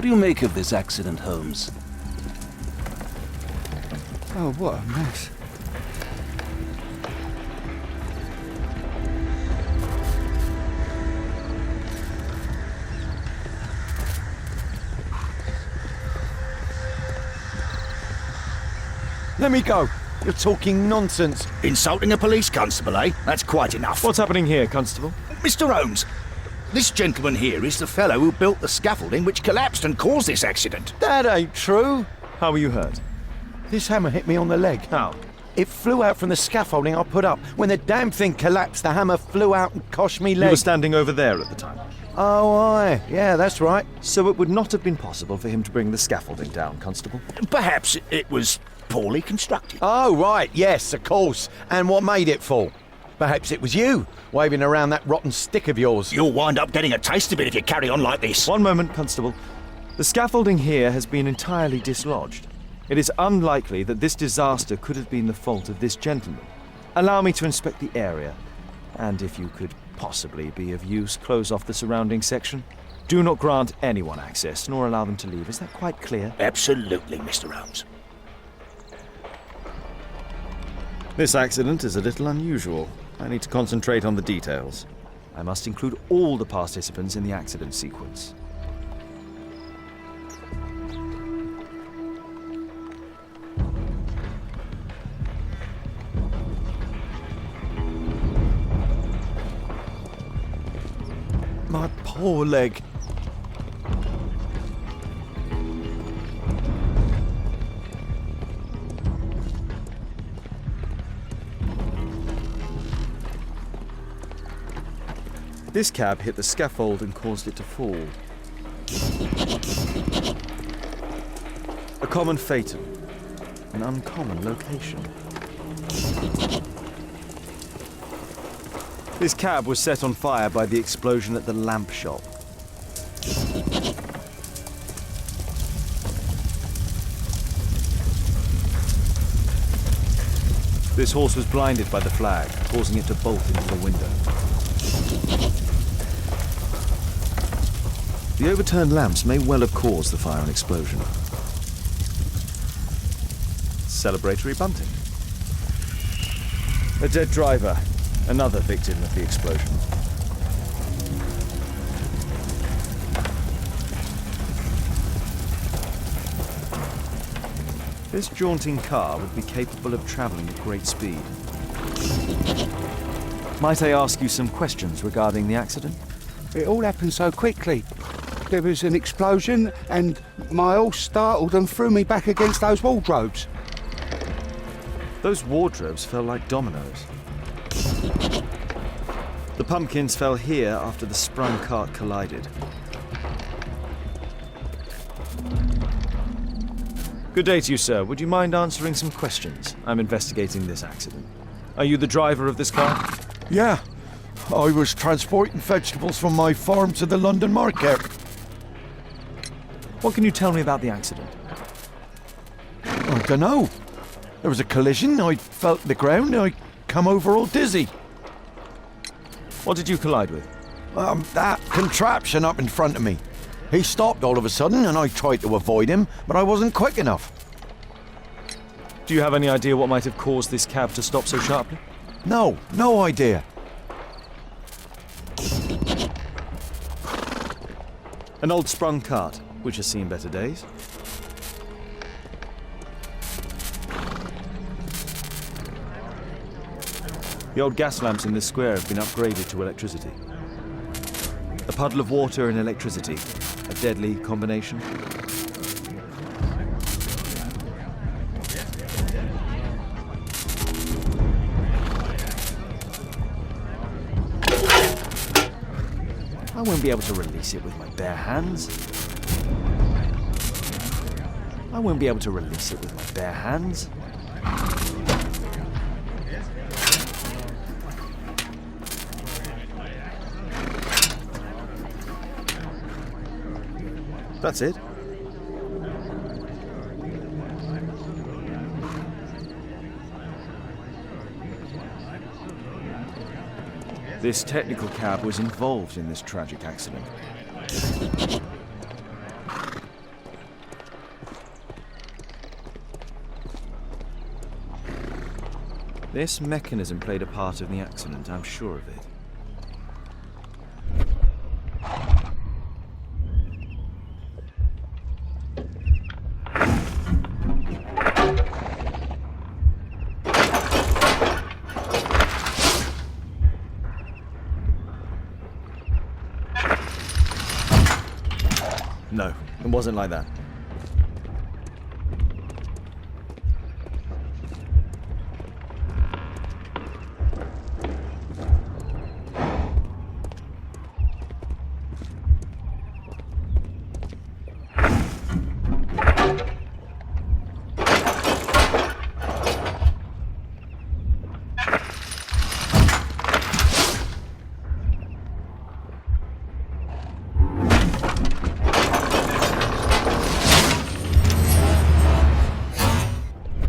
do you make of this accident, Holmes? Oh, what a mess. Let me go. You're talking nonsense. Insulting a police constable, eh? That's quite enough. What's happening here, Constable? Mr. Holmes, this gentleman here is the fellow who built the scaffolding which collapsed and caused this accident. That ain't true. How were you hurt? This hammer hit me on the leg. How? It flew out from the scaffolding I put up. When the damn thing collapsed, the hammer flew out and cost me You leg. were standing over there at the time. Oh, aye. Yeah, that's right. So it would not have been possible for him to bring the scaffolding down, Constable? Perhaps it was poorly constructed. Oh, right. Yes, of course. And what made it fall? Perhaps it was you, waving around that rotten stick of yours. You'll wind up getting a taste of it if you carry on like this. One moment, Constable. The scaffolding here has been entirely dislodged. It is unlikely that this disaster could have been the fault of this gentleman. Allow me to inspect the area, and if you could possibly be of use, close off the surrounding section. Do not grant anyone access, nor allow them to leave. Is that quite clear? Absolutely, Mr. Holmes. This accident is a little unusual. I need to concentrate on the details. I must include all the participants in the accident sequence. My poor leg. This cab hit the scaffold and caused it to fall. A common fatum. An uncommon location. This cab was set on fire by the explosion at the lamp shop. This horse was blinded by the flag, causing it to bolt into the window. The overturned lamps may well have caused the fire and explosion. Celebratory bunting. A dead driver, another victim of the explosion. This jaunting car would be capable of traveling at great speed. Might I ask you some questions regarding the accident? It all happened so quickly. There was an explosion and my horse startled and threw me back against those wardrobes. Those wardrobes fell like dominoes. The pumpkins fell here after the sprung cart collided. Good day to you, sir. Would you mind answering some questions? I'm investigating this accident. Are you the driver of this car? Yeah. I was transporting vegetables from my farm to the London market. What can you tell me about the accident? I don't know. There was a collision. I felt the ground. I come over all dizzy. What did you collide with? That contraption up in front of me. He stopped all of a sudden and I tried to avoid him, but I wasn't quick enough. Do you have any idea what might have caused this cab to stop so sharply? No idea. An old sprung cart, which has seen better days. The old gas lamps in this square have been upgraded to electricity. A puddle of water and electricity, a deadly combination. I won't be able to release it with my bare hands. I won't be able to release it with my bare hands. That's it. This technical cab was involved in this tragic accident. This mechanism played a part in the accident, I'm sure of it. No, it wasn't like that.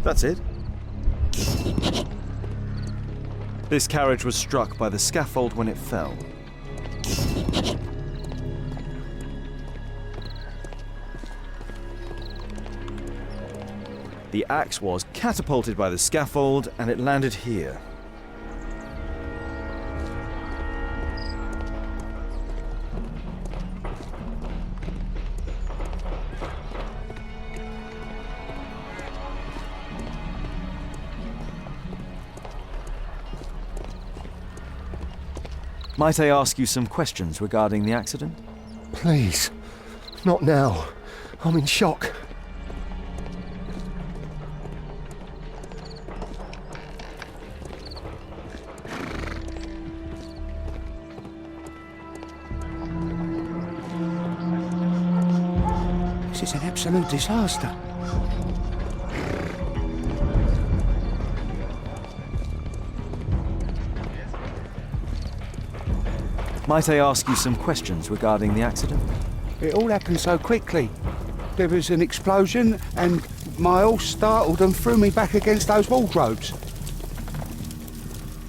That's it. This carriage was struck by the scaffold when it fell. The axe was catapulted by the scaffold and it landed here. Might I ask you some questions regarding the accident? Please. Not now. I'm in shock. This is an absolute disaster. Might I ask you some questions regarding the accident? It all happened so quickly. There was an explosion and my horse startled and threw me back against those wardrobes.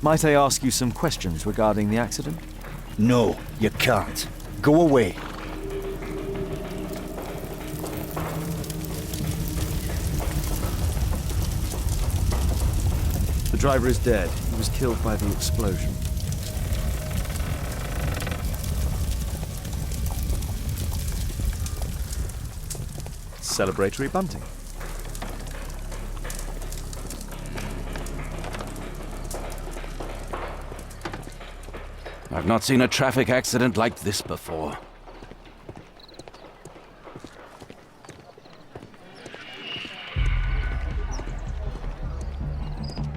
Might I ask you some questions regarding the accident? No, you can't. Go away. The driver is dead. He was killed by the explosion. Celebratory bunting. I've not seen a traffic accident like this before.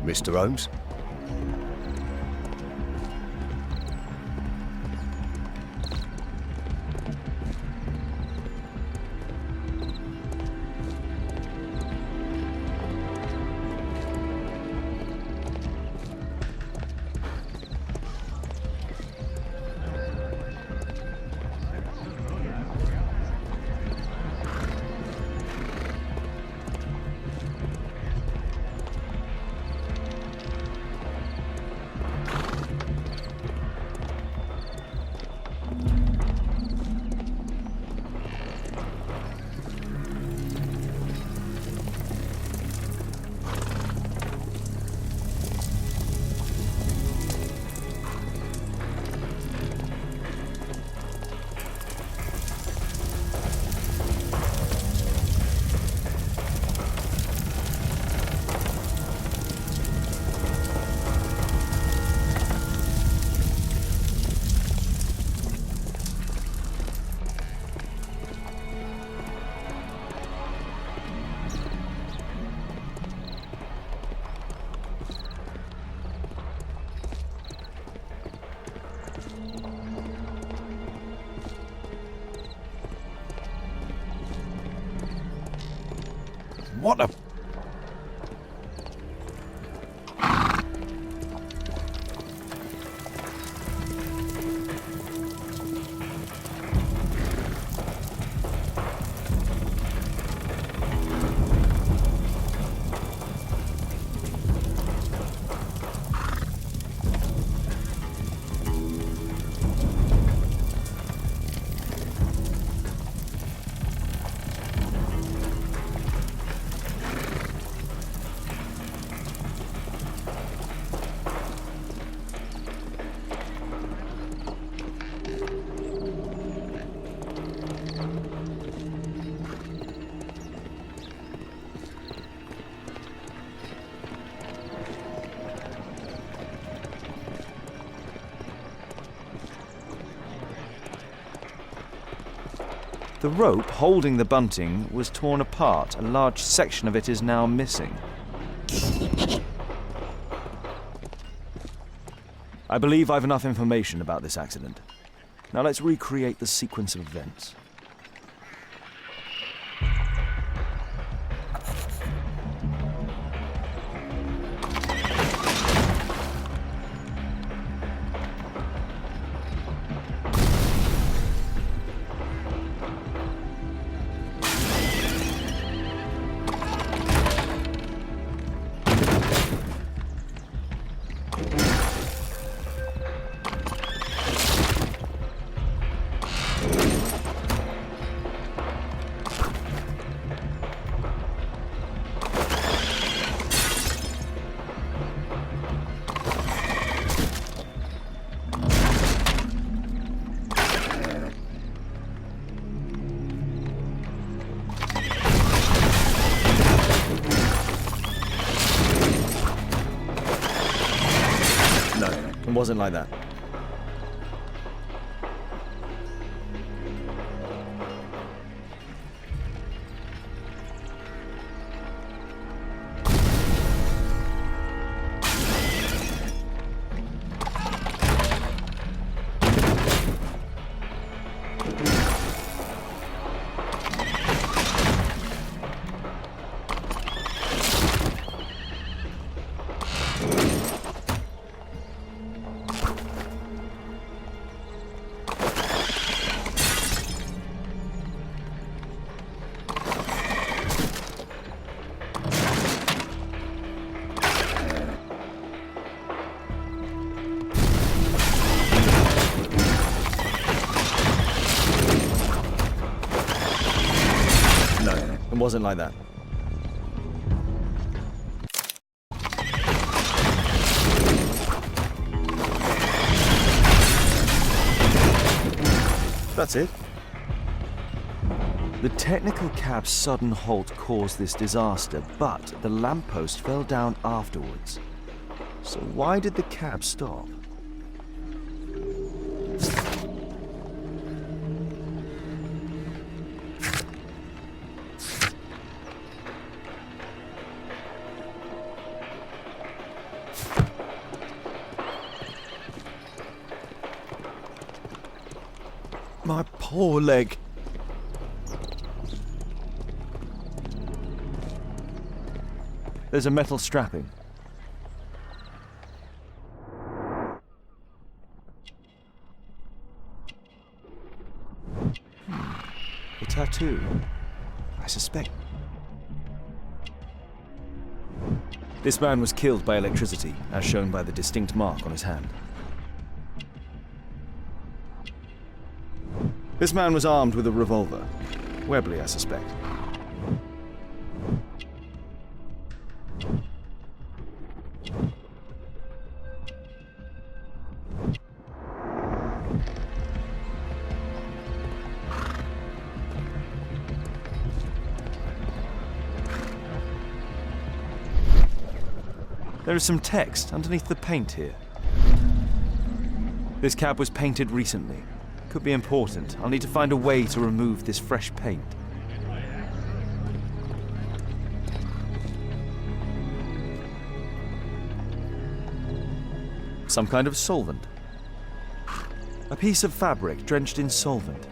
Mr. Holmes? What a... The rope holding the bunting was torn apart. A large section of it is now missing. I believe I've enough information about this accident. Now let's recreate the sequence of events. It wasn't like that. It wasn't like that. That's it. The technical cab's sudden halt caused this disaster, but the lamppost fell down afterwards. So why did the cab stop? My poor leg. There's a metal strapping. A tattoo. I suspect. This man was killed by electricity, as shown by the distinct mark on his hand. This man was armed with a revolver. Webley, I suspect. There is some text underneath the paint here. This cab was painted recently. Could be important. I'll need to find a way to remove this fresh paint. Some kind of solvent. A piece of fabric drenched in solvent.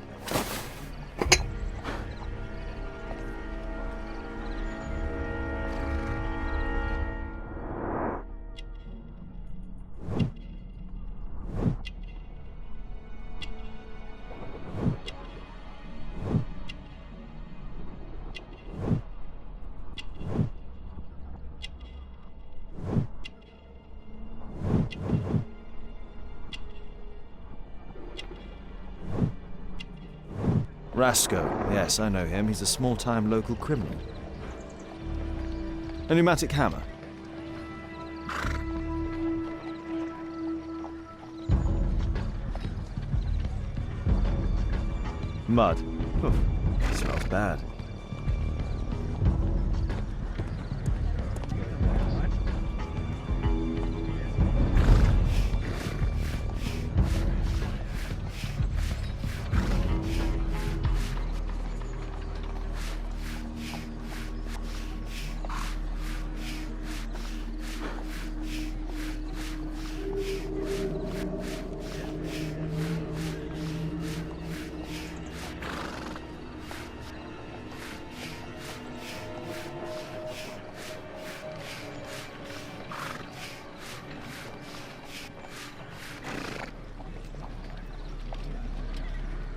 Rasco. Yes, I know him. He's a small-time local criminal. A pneumatic hammer. Mud. Oof, smells bad.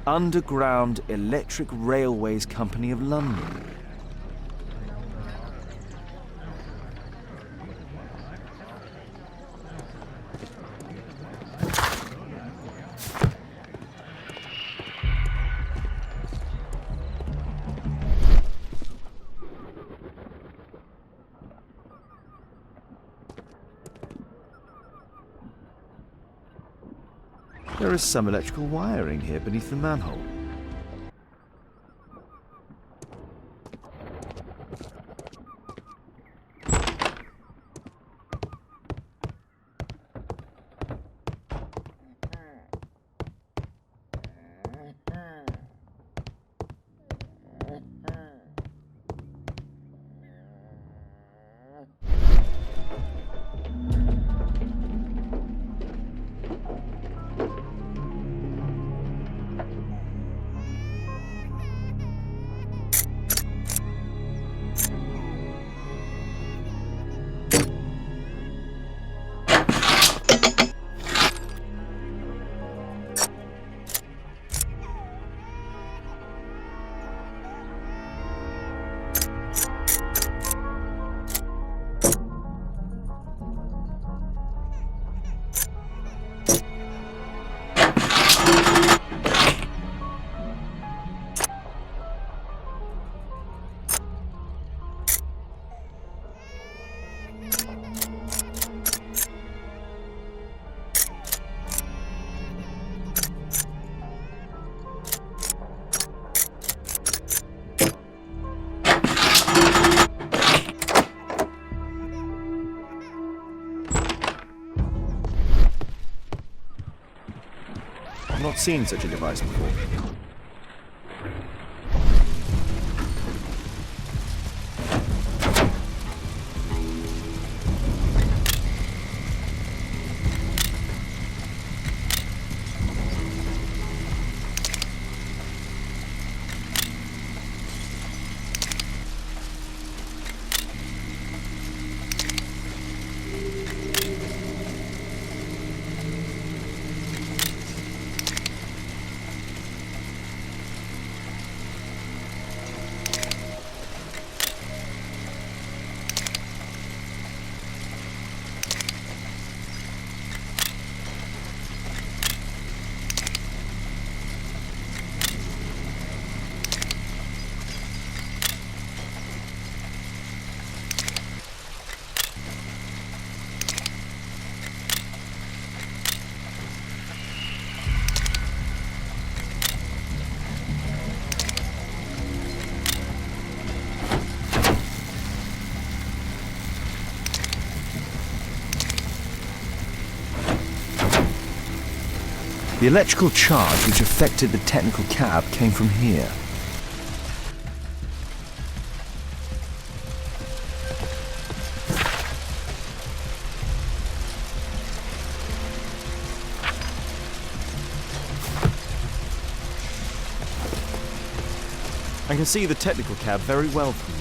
Underground Electric Railways Company of London. There is some electrical wiring here beneath the manhole. I've not seen such a device before. The electrical charge which affected the technical cab came from here. I can see the technical cab very well from here.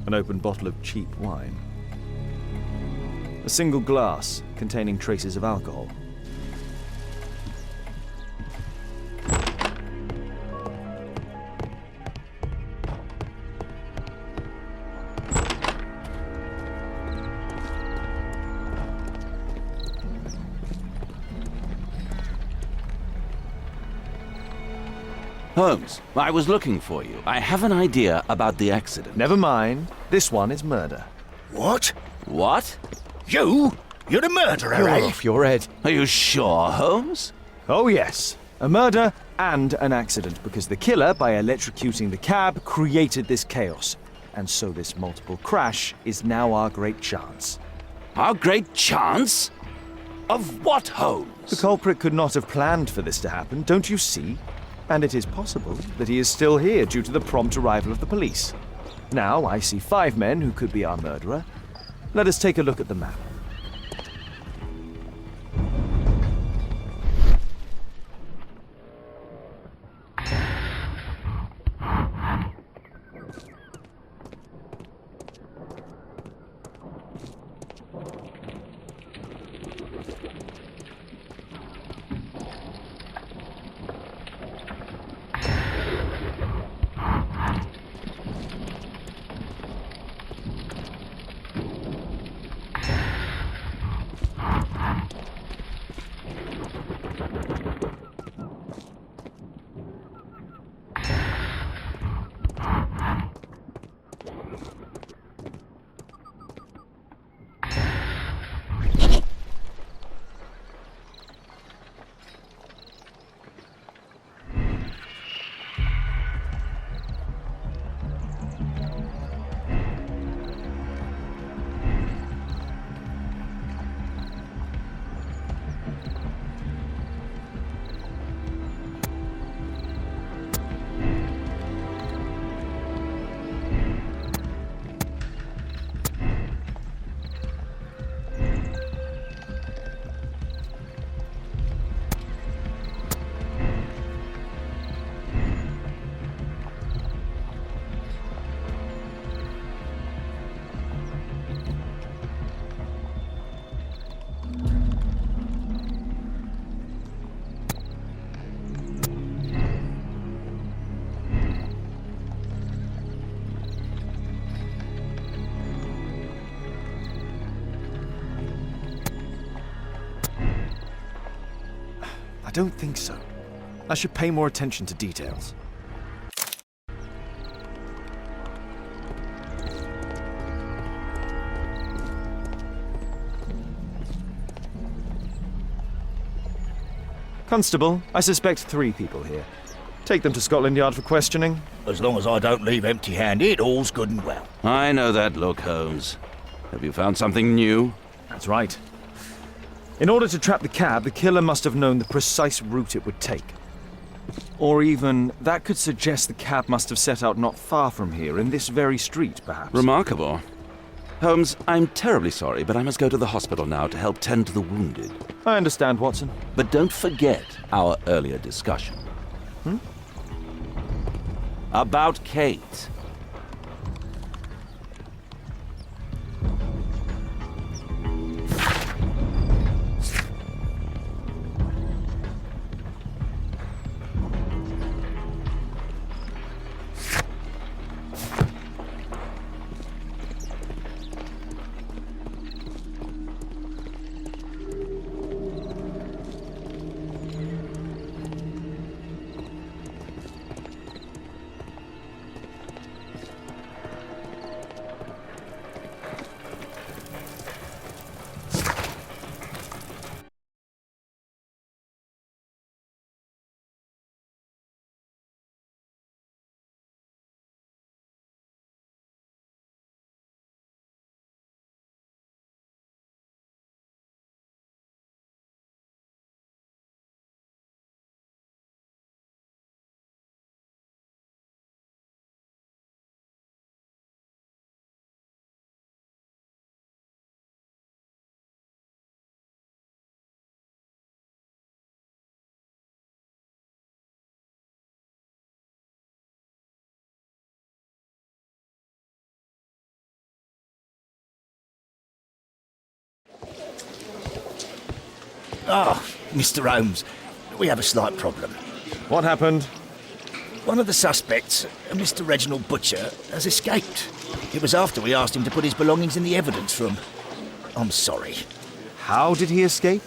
An open bottle of cheap wine. A single glass containing traces of alcohol. Holmes, I was looking for you. I have an idea about the accident. Never mind. This one is murder. What? What? You? You're a murderer, You're eh? off your head. Are you sure, Holmes? Oh yes, a murder and an accident, because the killer, by electrocuting the cab, created this chaos. And so this multiple crash is now our great chance. Our great chance? Of what, Holmes? The culprit could not have planned for this to happen, don't you see? And it is possible that he is still here due to the prompt arrival of the police. Now I see 5 men who could be our murderer. Let us take a look at the map. I don't think so. I should pay more attention to details. Constable, I suspect 3 people here. Take them to Scotland Yard for questioning. As long as I don't leave empty-handed, all's good and well. I know that look, Holmes. Have you found something new? That's right. In order to trap the cab, the killer must have known the precise route it would take. Or even, that could suggest the cab must have set out not far from here, in this very street, perhaps. Remarkable. Holmes, I'm terribly sorry, but I must go to the hospital now to help tend to the wounded. I understand, Watson. But don't forget our earlier discussion. About Kate. Ah, Mr. Holmes, we have a slight problem. What happened? One of the suspects, Mr. Reginald Butcher, has escaped. It was after we asked him to put his belongings in the evidence room. I'm sorry. How did he escape?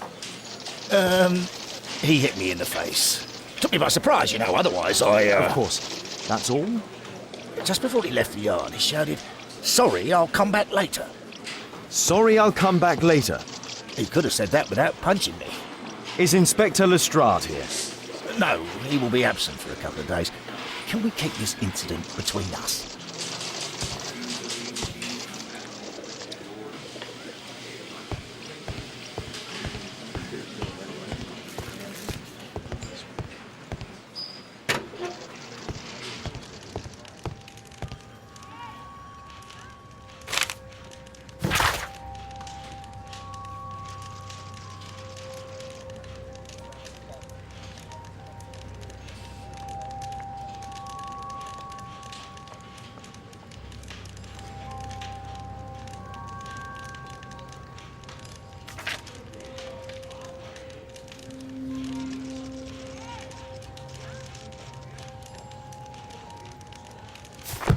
He hit me in the face. Took me by surprise, you know, otherwise I, Of course. That's all? Just before he left the yard, he shouted, "Sorry, I'll come back later." Sorry, I'll come back later. He could have said that without punching me. Is Inspector Lestrade here? No, he will be absent for a couple of days. Can we keep this incident between us?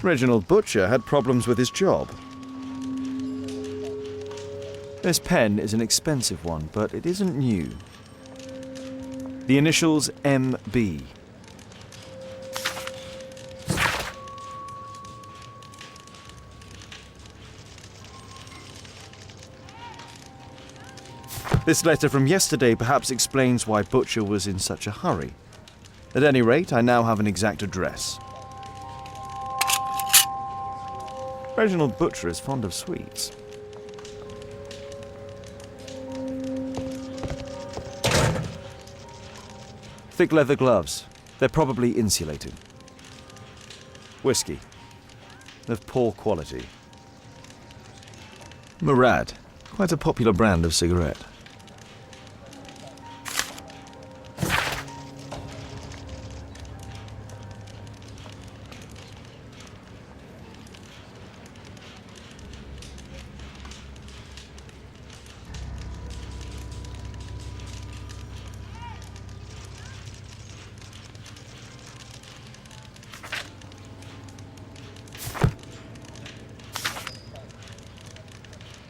Reginald Butcher had problems with his job. This pen is an expensive one, but it isn't new. The initials MB. This letter from yesterday perhaps explains why Butcher was in such a hurry. At any rate, I now have an exact address. Reginald Butcher is fond of sweets. Thick leather gloves. They're probably insulating. Whiskey. Of poor quality. Murad. Quite a popular brand of cigarette.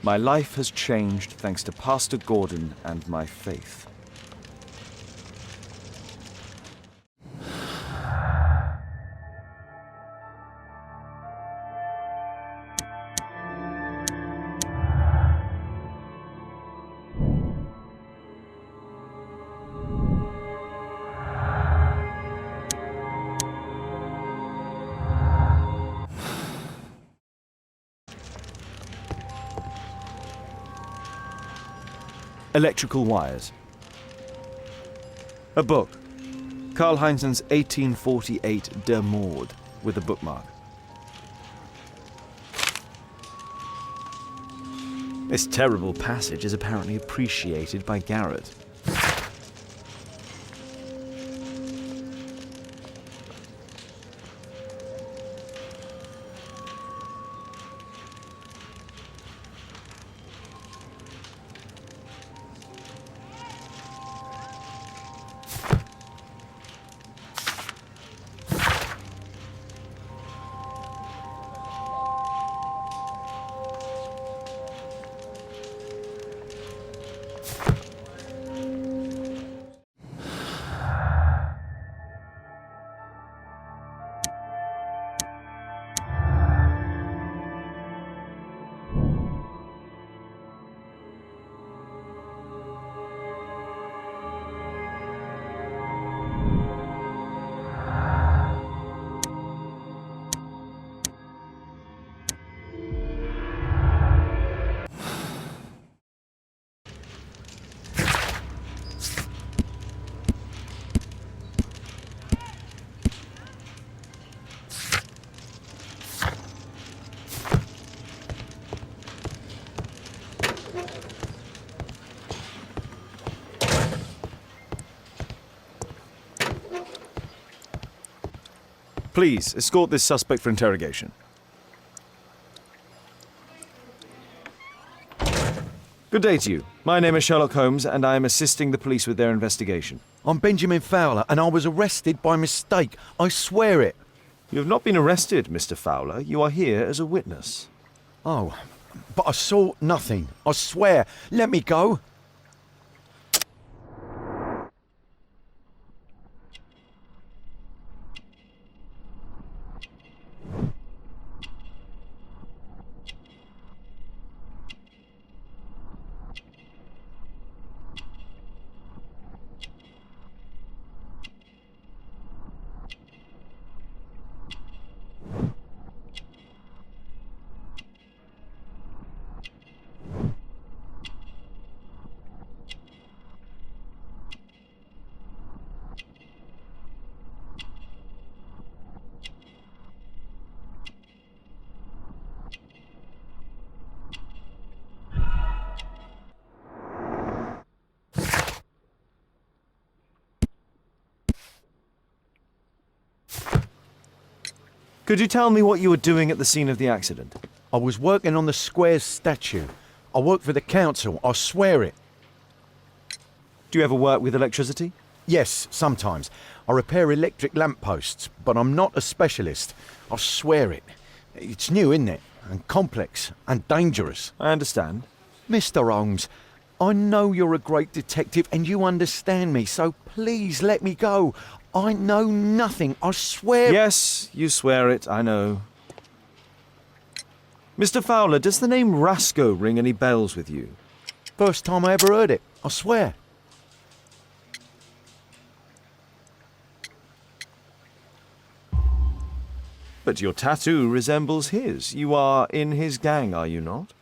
My life has changed thanks to Pastor Gordon and my faith. Electrical wires. A book. Karl Heinzen's 1848 Der Mord, with a bookmark. This terrible passage is apparently appreciated by Garrett. Please, escort this suspect for interrogation. Good day to you. My name is Sherlock Holmes, and I am assisting the police with their investigation. I'm Benjamin Fowler, and I was arrested by mistake. I swear it. You have not been arrested, Mr. Fowler. You are here as a witness. Oh, but I saw nothing. I swear. Let me go. Could you tell me what you were doing at the scene of the accident? I was working on the square's statue. I work for the council. I swear it. Do you ever work with electricity? Yes, sometimes. I repair electric lampposts, but I'm not a specialist. I swear it. It's new, isn't it? And complex and dangerous. I understand. Mr. Holmes, I know you're a great detective and you understand me, so please let me go. I know nothing, I swear. Yes, you swear it, I know. Mr. Fowler, does the name Rasco ring any bells with you? First time I ever heard it. I swear. But your tattoo resembles his. You are in his gang, are you not?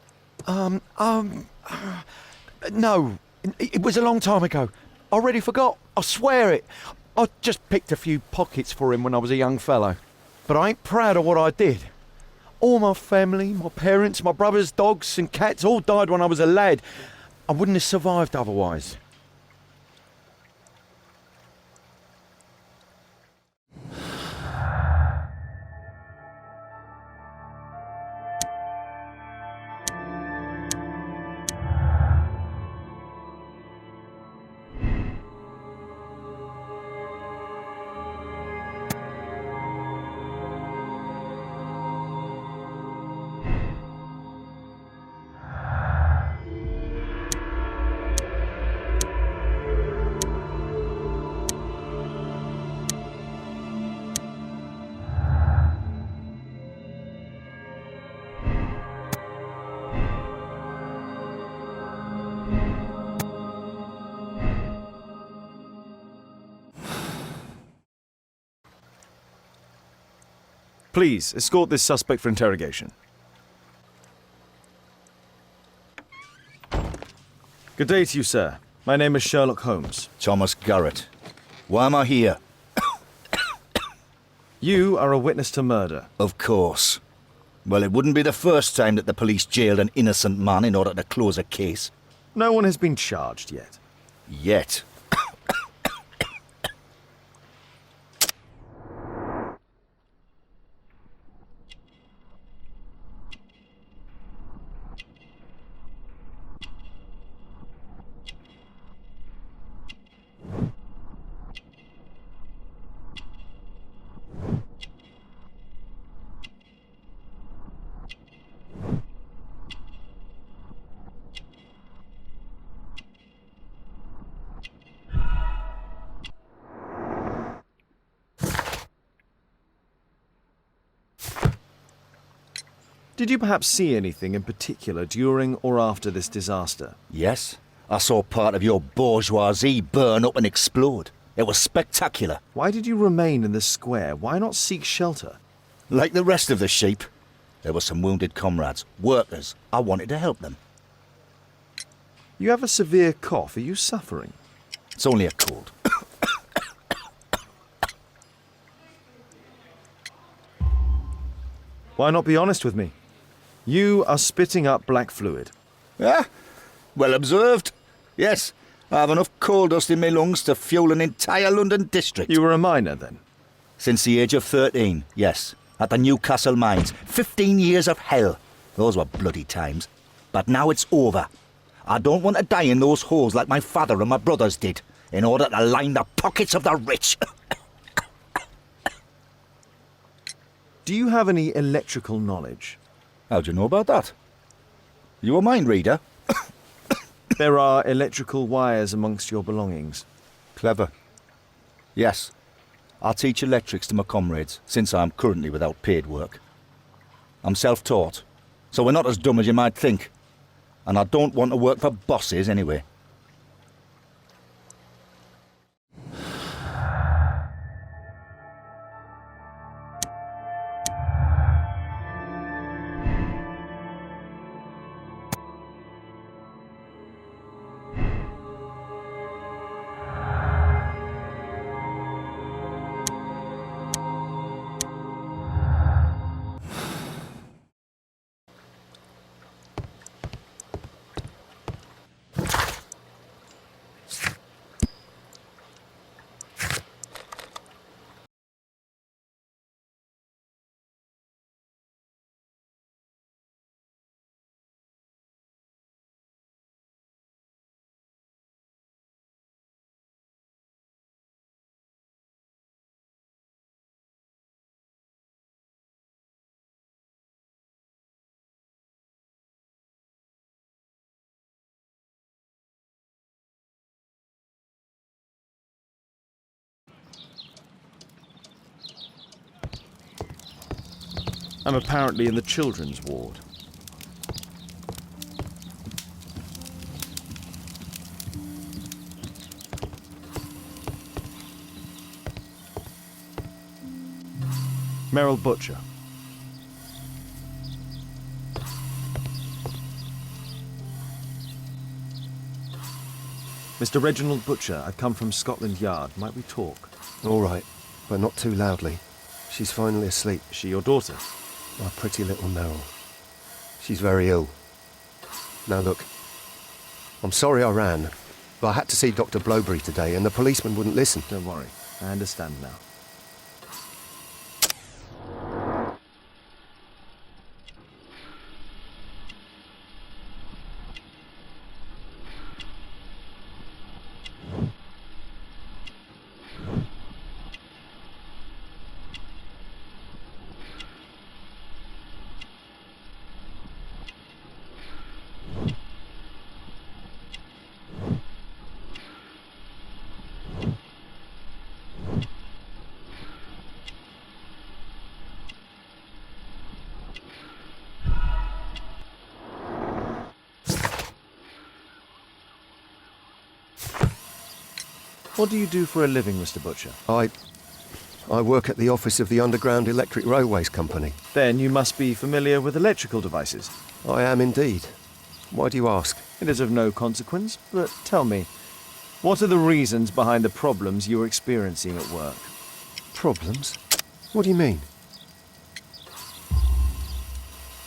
No. It was a long time ago. I already forgot. I swear it. I just picked a few pockets for him when I was a young fellow. But I ain't proud of what I did. All my family, my parents, my brothers, dogs and cats all died when I was a lad. I wouldn't have survived otherwise. Please, escort this suspect for interrogation. Good day to you, sir. My name is Sherlock Holmes. Thomas Garrett. Why am I here? You are a witness to murder. Of course. Well, it wouldn't be the first time that the police jailed an innocent man in order to close a case. No one has been charged yet. Yet. Did you perhaps see anything in particular during or after this disaster? Yes, I saw part of your bourgeoisie burn up and explode. It was spectacular. Why did you remain in the square? Why not seek shelter? Like the rest of the sheep, there were some wounded comrades, workers. I wanted to help them. You have a severe cough. Are you suffering? It's only a cold. Why not be honest with me? You are spitting up black fluid. Ah, well observed. Yes, I have enough coal dust in my lungs to fuel an entire London district. You were a miner then? Since the age of 13, yes. At the Newcastle mines. 15 years of hell. Those were bloody times. But now it's over. I don't want to die in those holes like my father and my brothers did, in order to line the pockets of the rich. Do you have any electrical knowledge? How do you know about that? You a mind reader? There are electrical wires amongst your belongings. Clever. Yes. I teach electrics to my comrades, since I'm currently without paid work. I'm self-taught, so we're not as dumb as you might think. And I don't want to work for bosses anyway. I'm apparently in the children's ward. Merrill Butcher. Mr. Reginald Butcher, I've come from Scotland Yard. Might we talk? All right, but not too loudly. She's finally asleep. Is she your daughter? My pretty little Merrill. She's very ill. Now look, I'm sorry I ran, but I had to see Dr. Blowberry today and the policeman wouldn't listen. Don't worry. I understand now. What do you do for a living, Mr. Butcher? I work at the office of the Underground Electric Railways Company. Then you must be familiar with electrical devices. I am indeed. Why do you ask? It is of no consequence, but tell me, what are the reasons behind the problems you are experiencing at work? Problems? What do you mean?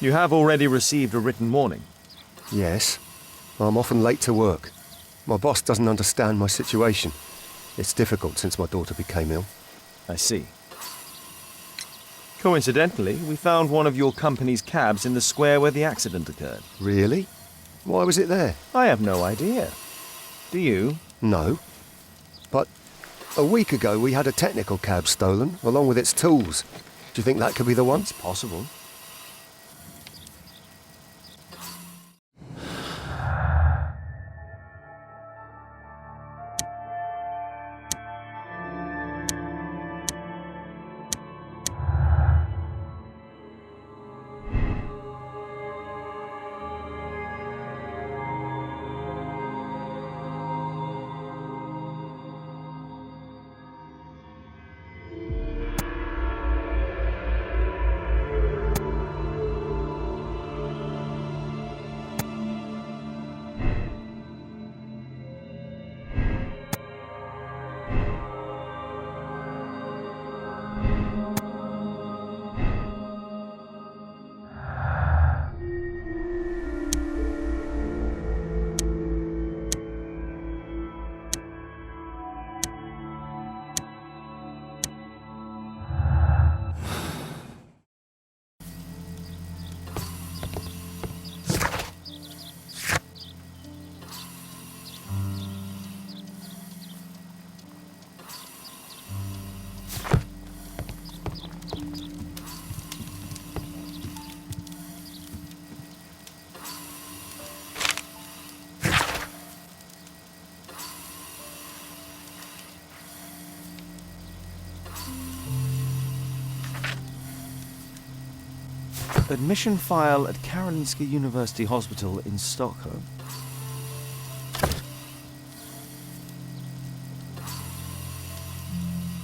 You have already received a written warning. Yes. I'm often late to work. My boss doesn't understand my situation. It's difficult since my daughter became ill. I see. Coincidentally, we found one of your company's cabs in the square where the accident occurred. Really? Why was it there? I have no idea. Do you? No. But a week ago we had a technical cab stolen, along with its tools. Do you think that could be the one? It's possible. Admission file at Karolinska University Hospital in Stockholm.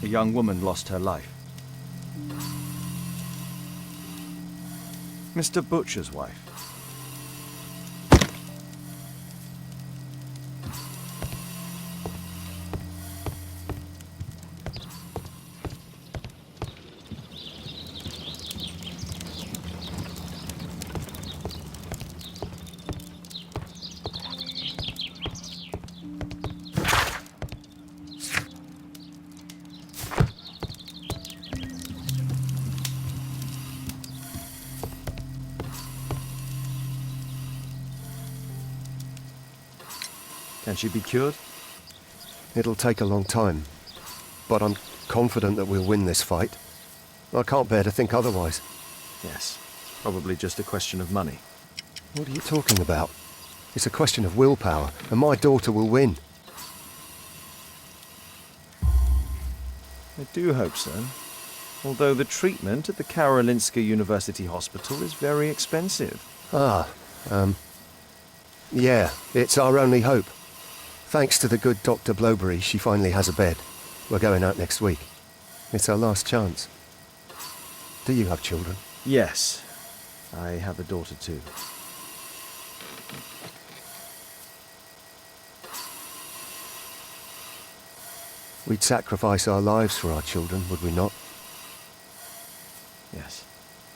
A young woman lost her life. Mr. Butcher's wife. Can she be cured? It'll take a long time, but I'm confident that we'll win this fight. I can't bear to think otherwise. Yes. Probably just a question of money. What are you talking about? It's a question of willpower, and my daughter will win. I do hope so. Although the treatment at the Karolinska University Hospital is very expensive. Yeah, it's our only hope. Thanks to the good Dr. Blowberry, she finally has a bed. We're going out next week. It's our last chance. Do you have children? Yes, I have a daughter too. We'd sacrifice our lives for our children, would we not? Yes.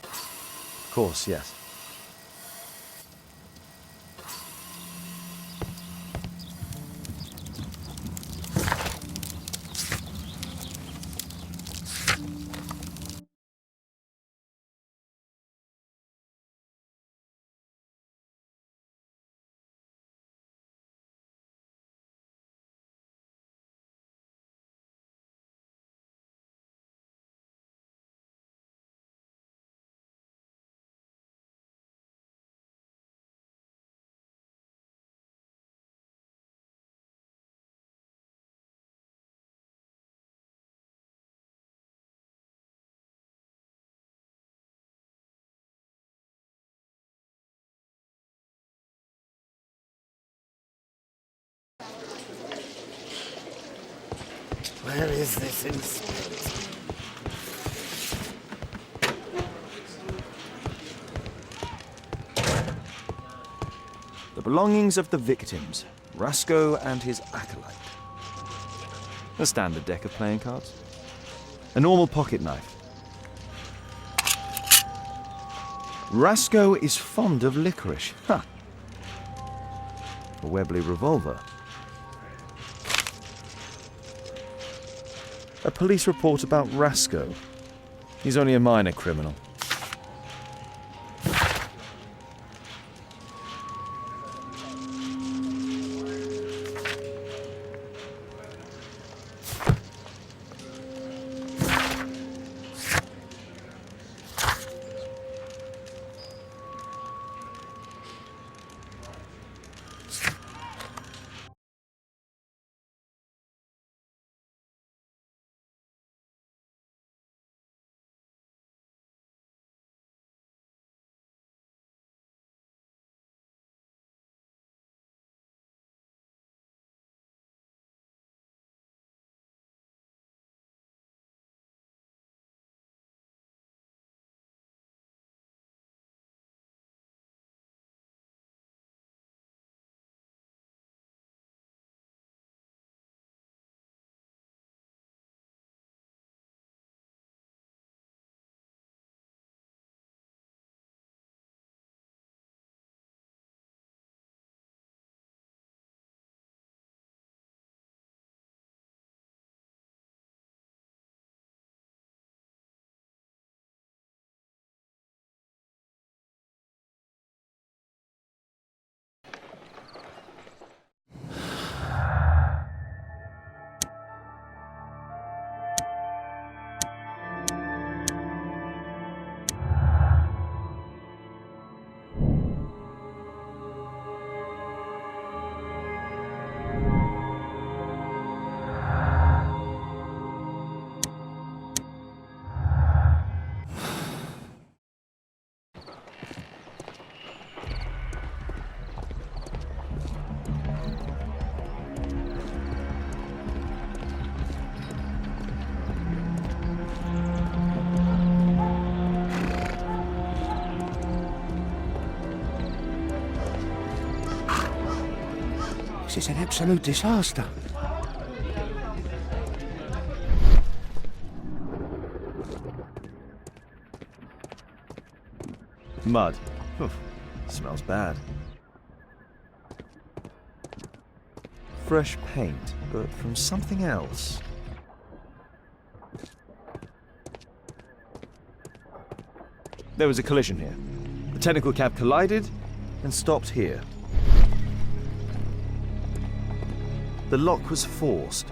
Of course, yes. Where is this inspector? The belongings of the victims, Rasco and his acolyte. A standard deck of playing cards. A normal pocket knife. Rasco is fond of licorice. Huh. A Webley revolver. A police report about Rasco. He's only a minor criminal. This is an absolute disaster. Mud. Oof. Smells bad. Fresh paint, but from something else. There was a collision here. The technical cab collided and stopped here. The lock was forced.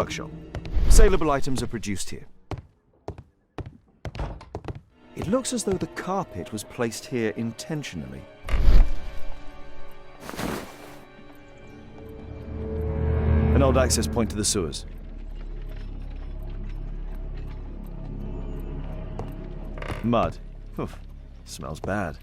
workshop. Saleable items are produced here. It looks as though the carpet was placed here intentionally. An old access point to the sewers. Mud. Oof, smells bad.